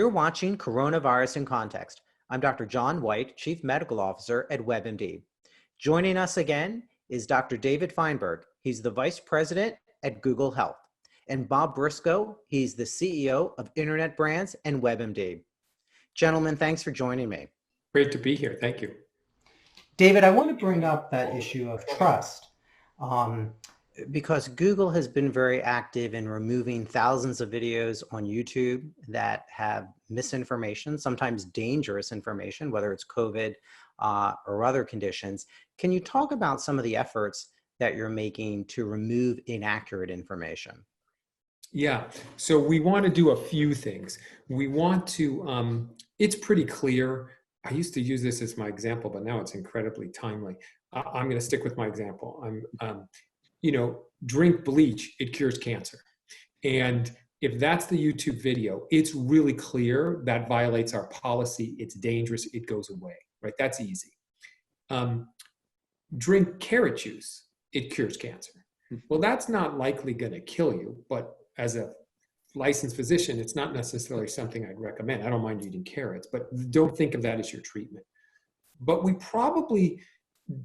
You're watching Coronavirus in Context. I'm Dr. John Whyte, Chief Medical Officer at WebMD. Joining us again is Dr. David Feinberg. He's the Vice President at Google Health. And Bob Brisco, he's the CEO of Internet Brands and WebMD. Gentlemen, thanks for joining me. Great to be here. Thank you. David, I want to bring up that issue of trust. Because Google has been very active in removing thousands of videos on YouTube that have misinformation, sometimes dangerous information, whether it's COVID or other conditions. Can you talk about some of the efforts that you're making to remove inaccurate information? Yeah, so we want to do a few things. We want to, it's pretty clear. I used to use this as my example, but now it's incredibly timely. I'm going to stick with my example. Drink bleach, it cures cancer. And if that's the YouTube video, it's really clear that violates our policy. It's dangerous. It goes away, right? That's easy. Drink carrot juice, it cures cancer. Well, that's not likely going to kill you, but as a licensed physician, it's not necessarily something I'd recommend. I don't mind eating carrots, but don't think of that as your treatment. But we probably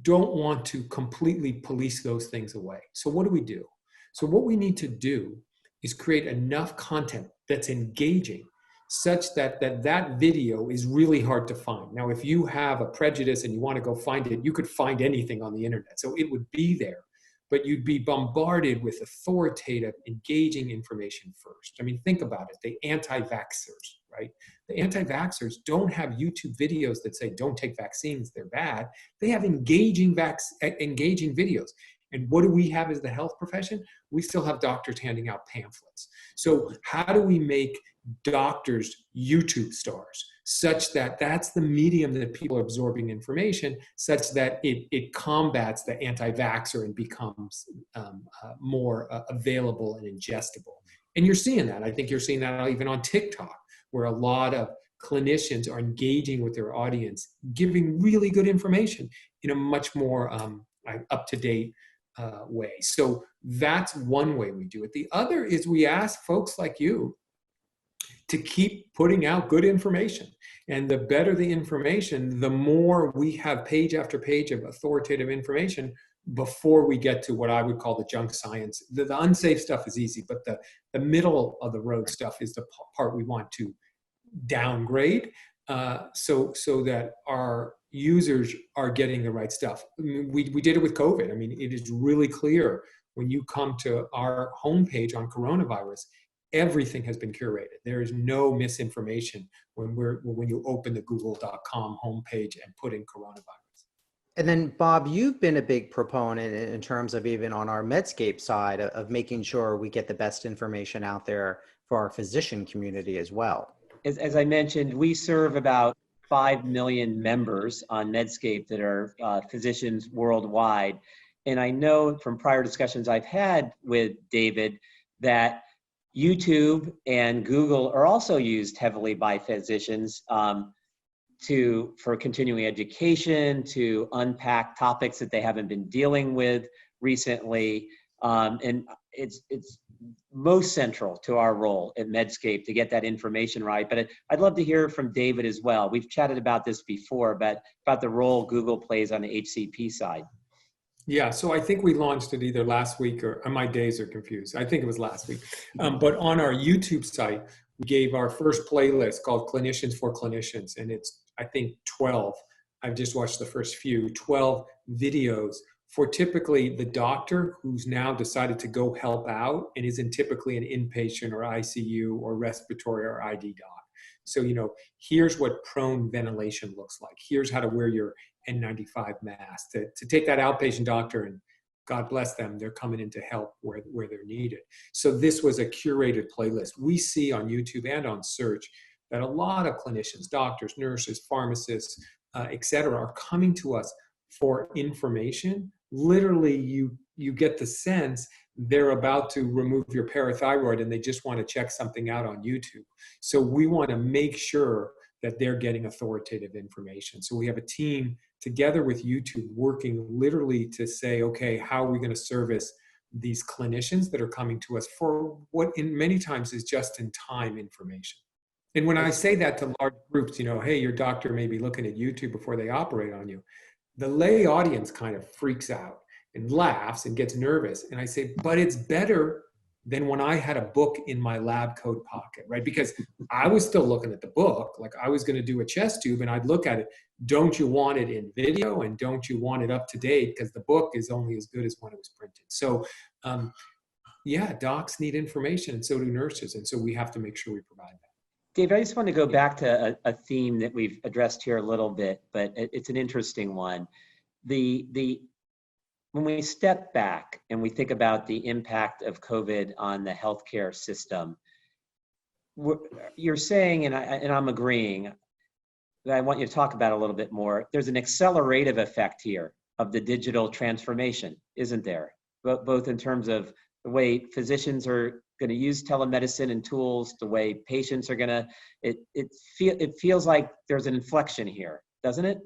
don't want to completely police those things away. So what do we do? So what we need to do is create enough content that's engaging such that that video is really hard to find. Now, if you have a prejudice and you want to go find it, you could find anything on the internet. So it would be there, but you'd be bombarded with authoritative, engaging information first. I mean, think about it. The anti-vaxxers, right? The anti-vaxxers don't have YouTube videos that say, don't take vaccines, they're bad. They have engaging videos. And what do we have as the health profession? We still have doctors handing out pamphlets. So how do we make doctors YouTube stars such that that's the medium that people are absorbing information, such that it combats the anti-vaxxer and becomes more available and ingestible? And you're seeing that. I think you're seeing that even on TikTok, where a lot of clinicians are engaging with their audience, giving really good information in a much more up-to-date way. So that's one way we do it. The other is we ask folks like you to keep putting out good information. And the better the information, the more we have page after page of authoritative information before we get to what I would call the junk science. The unsafe stuff is easy, but the middle of the road stuff is the part we want to downgrade so that our users are getting the right stuff. I mean, we did it with COVID. I mean, it is really clear when you come to our homepage on coronavirus, everything has been curated. There is no misinformation when you open the google.com homepage and put in coronavirus. And then, Bob, you've been a big proponent in terms of even on our Medscape side of making sure we get the best information out there for our physician community as well. As I mentioned, we serve about 5 million members on Medscape that are physicians worldwide. And I know from prior discussions I've had with David that YouTube and Google are also used heavily by physicians for continuing education, to unpack topics that they haven't been dealing with recently. And it's most central to our role at Medscape to get that information right. But I'd love to hear from David as well. We've chatted about this before, but about the role Google plays on the HCP side. Yeah, so I think we launched it either last week or my days are confused. I think it was last week. But on our YouTube site, we gave our first playlist called Clinicians for Clinicians. And it's, I think, 12. I've just watched the first few, 12 videos for typically the doctor who's now decided to go help out and isn't typically an inpatient or ICU or respiratory or ID doc. So, here's what prone ventilation looks like. Here's how to wear your N95 mask. To take that outpatient doctor, and God bless them, they're coming in to help where they're needed. So this was a curated playlist. We see on YouTube and on search that a lot of clinicians, doctors, nurses, pharmacists, et cetera, are coming to us for information. Literally, you get the sense they're about to remove your parathyroid and they just want to check something out on YouTube. So we want to make sure that they're getting authoritative information. So we have a team together with YouTube working literally to say, okay, how are we going to service these clinicians that are coming to us for what in many times is just in time information? And when I say that to large groups, hey, your doctor may be looking at YouTube before they operate on you, the lay audience kind of freaks out and laughs and gets nervous. And I say, but it's better than when I had a book in my lab coat pocket, right? Because I was still looking at the book, like I was going to do a chest tube and I'd look at it. Don't you want it in video and don't you want it up to date? Because the book is only as good as when it was printed. So yeah, docs need information and so do nurses. And so we have to make sure we provide that. Dave, I just want to go back to a theme that we've addressed here a little bit, but it's an interesting one. When we step back and we think about the impact of COVID on the healthcare system, you're saying, and I'm agreeing, that I want you to talk about a little bit more. There's an accelerative effect here of the digital transformation, isn't there? Both in terms of the way physicians are going to use telemedicine and tools, the way patients are going to, it feels like there's an inflection here, doesn't it?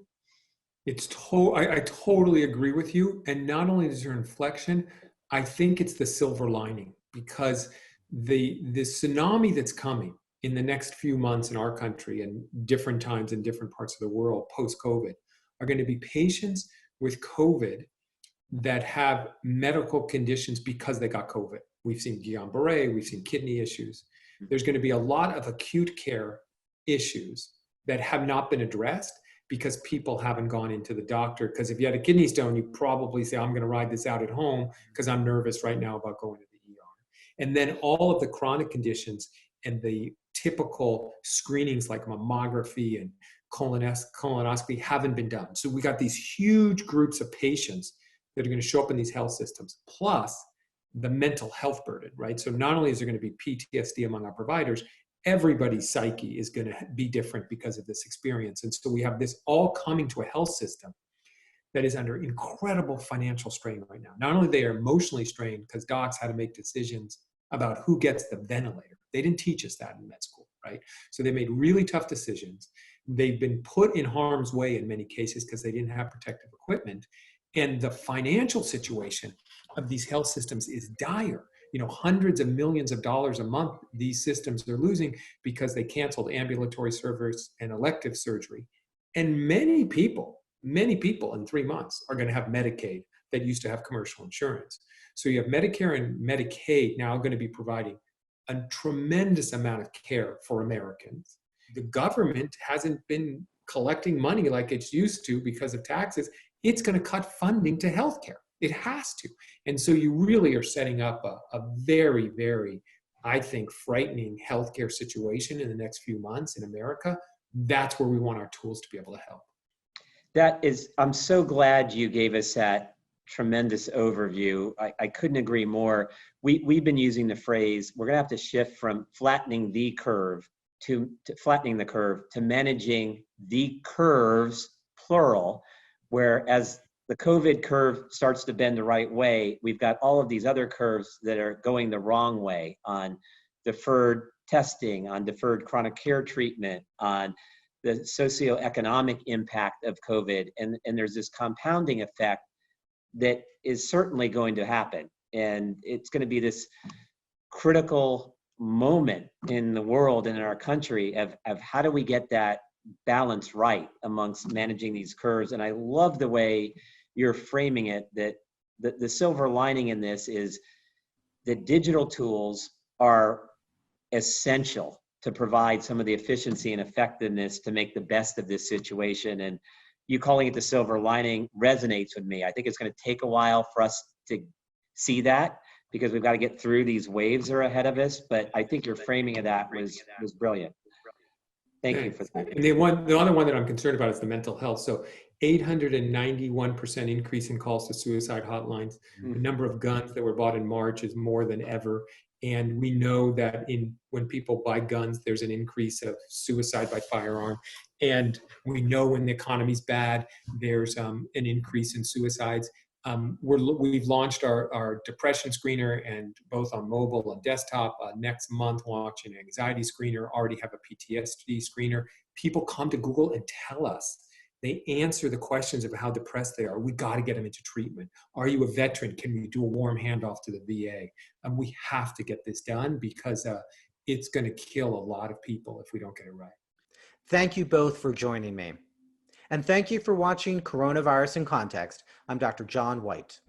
I totally agree with you. And not only is there inflection, I think it's the silver lining, because the tsunami that's coming in the next few months in our country and different times in different parts of the world post-COVID are going to be patients with COVID that have medical conditions because they got COVID. We've seen Guillain-Barré, we've seen kidney issues. There's going to be a lot of acute care issues that have not been addressed because people haven't gone into the doctor. Because if you had a kidney stone, you probably say, I'm going to ride this out at home because I'm nervous right now about going to the ER. And then all of the chronic conditions and the typical screenings like mammography and colonoscopy haven't been done. So we got these huge groups of patients that are going to show up in these health systems, plus the mental health burden, right? So not only is there going to be PTSD among our providers, everybody's psyche is going to be different because of this experience. And so we have this all coming to a health system that is under incredible financial strain right now. Not only they are emotionally strained because docs had to make decisions about who gets the ventilator. They didn't teach us that in med school, right? So they made really tough decisions. They've been put in harm's way in many cases because they didn't have protective equipment. And the financial situation of these health systems is dire. Hundreds of millions of dollars a month these systems are losing because they canceled ambulatory service and elective surgery. And many people in 3 months are going to have Medicaid that used to have commercial insurance. So you have Medicare and Medicaid now going to be providing a tremendous amount of care for Americans. The government hasn't been collecting money like it's used to because of taxes. It's going to cut funding to healthcare. It has to. And so you really are setting up a very, very, I think, frightening healthcare situation in the next few months in America. That's where we want our tools to be able to help. I'm so glad you gave us that tremendous overview. I couldn't agree more. We've been using the phrase, we're going to have to shift from flattening the curve to flattening the curve to managing the curves, plural, whereas the COVID curve starts to bend the right way, we've got all of these other curves that are going the wrong way on deferred testing, on deferred chronic care treatment, on the socioeconomic impact of COVID. And there's this compounding effect that is certainly going to happen. And it's going to be this critical moment in the world and in our country of how do we get that balance right amongst managing these curves. And I love the way you're framing it, that the silver lining in this is that digital tools are essential to provide some of the efficiency and effectiveness to make the best of this situation. And you calling it the silver lining resonates with me. I think it's going to take a while for us to see that because we've got to get through these waves that are ahead of us. But I think your framing of that was brilliant. Thank you for that. And the other one that I'm concerned about is the mental health. So 891% increase in calls to suicide hotlines. The number of guns that were bought in March is more than ever. And we know that when people buy guns, there's an increase of suicide by firearm. And we know when the economy's bad, there's an increase in suicides. We've launched our depression screener, and both on mobile and desktop. Next month, launching an anxiety screener. Already have a PTSD screener. People come to Google and tell us. They answer the questions of how depressed they are. We got to get them into treatment. Are you a veteran? Can we do a warm handoff to the VA? We have to get this done because it's going to kill a lot of people if we don't get it right. Thank you both for joining me. And thank you for watching Coronavirus in Context. I'm Dr. John Whyte.